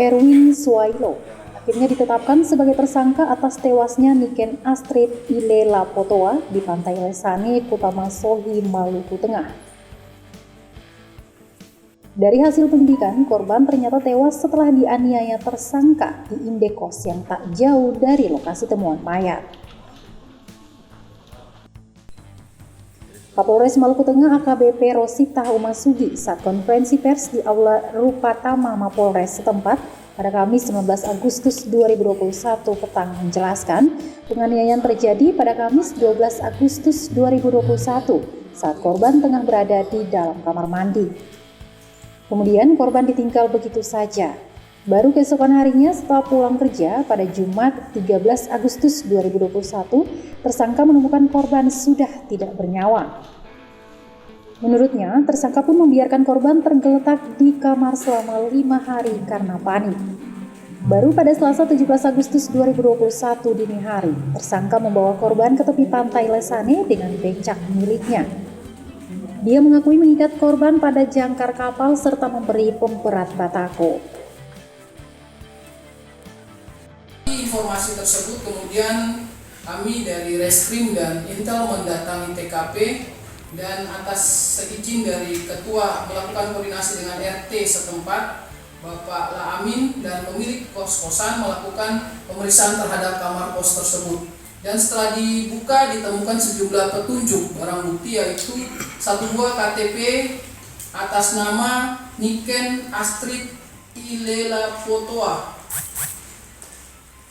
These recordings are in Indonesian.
Erwin Suwailo akhirnya ditetapkan sebagai tersangka atas tewasnya Niken Astrid Ilela Potoa di Pantai Lesane, Kutamasohi, Maluku Tengah. Dari hasil penyidikan, korban ternyata tewas setelah dianiaya tersangka di indekos yang tak jauh dari lokasi temuan mayat. Kapolres Maluku Tengah AKBP Rosita Umasugi saat konferensi pers di Aula Rupatama Mapolres setempat pada Kamis 19 Agustus 2021 petang menjelaskan penganiayaan terjadi pada Kamis 12 Agustus 2021 saat korban tengah berada di dalam kamar mandi. Kemudian korban ditinggal begitu saja. Baru keesokan harinya setelah pulang kerja pada Jumat 13 Agustus 2021, tersangka menemukan korban sudah tidak bernyawa. Menurutnya, tersangka pun membiarkan korban tergeletak di kamar selama 5 hari karena panik. Baru pada Selasa 17 Agustus 2021 dini hari, tersangka membawa korban ke tepi pantai Lesane dengan becak miliknya. Dia mengakui mengikat korban pada jangkar kapal serta memberi pemberat batako. Informasi tersebut kemudian kami dari Reskrim dan Intel mendatangi TKP dan atas seizin dari Ketua melakukan koordinasi dengan RT setempat Bapak Laamin dan pemilik kos-kosan melakukan pemeriksaan terhadap kamar kos tersebut. Dan setelah dibuka ditemukan sejumlah petunjuk barang bukti yaitu satu buah KTP atas nama Niken Astrid Ilela Potoa,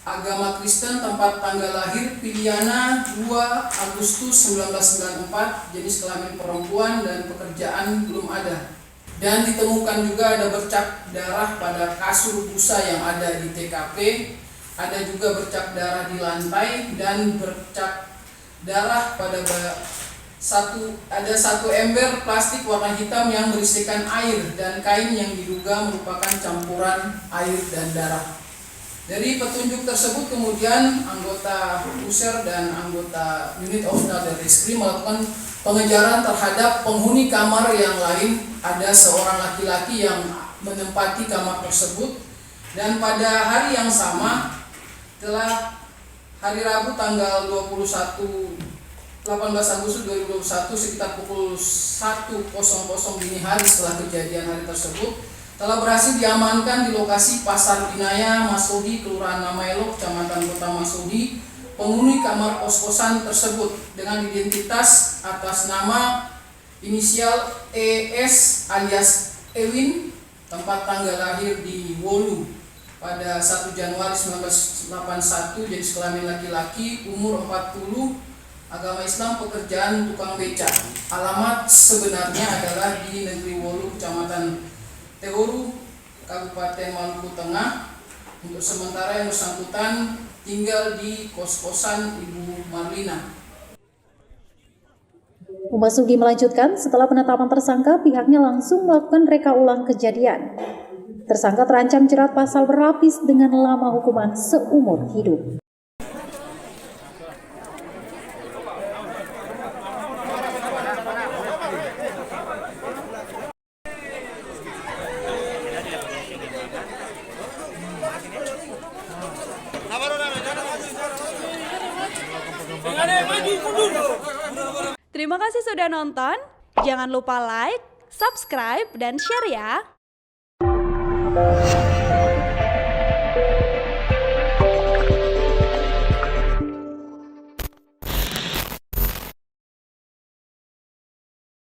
agama Kristen, tempat tanggal lahir Piliana 2 Agustus 1994, jenis kelamin perempuan dan pekerjaan belum ada. Dan ditemukan juga ada bercak darah pada kasur busa yang ada di TKP, ada juga bercak darah di lantai dan bercak darah pada satu ember plastik warna hitam yang berisikan air dan kain yang diduga merupakan campuran air dan darah. Dari petunjuk tersebut kemudian anggota Puser dan anggota unit opsional dari Reskrim melakukan pengejaran terhadap penghuni kamar yang lain. Ada seorang laki-laki yang menempati kamar tersebut dan pada hari yang sama telah hari Rabu tanggal 18 Agustus 2021 sekitar pukul 1.00 dini hari setelah kejadian hari tersebut telah berhasil diamankan di lokasi Pasar Binaya Masohi, Kelurahan Namaelo, Kecamatan Kota Masohi, penghuni kamar kos-kosan tersebut dengan identitas atas nama inisial ES alias Ewin, tempat tanggal lahir di Wolu pada 1 Januari 1981, jenis kelamin laki-laki, umur 40, agama Islam, pekerjaan tukang beca. Alamat sebenarnya adalah di Negeri Wolu, Kecamatan Tehoru, Kabupaten Maluku Tengah. Untuk sementara yang bersangkutan tinggal di kos-kosan Ibu Marlina. Umasugi melanjutkan, setelah penetapan tersangka, pihaknya langsung melakukan reka ulang kejadian. Tersangka terancam jerat pasal berlapis dengan lama hukuman seumur hidup. Terima kasih sudah nonton. Jangan lupa like, subscribe, dan share ya.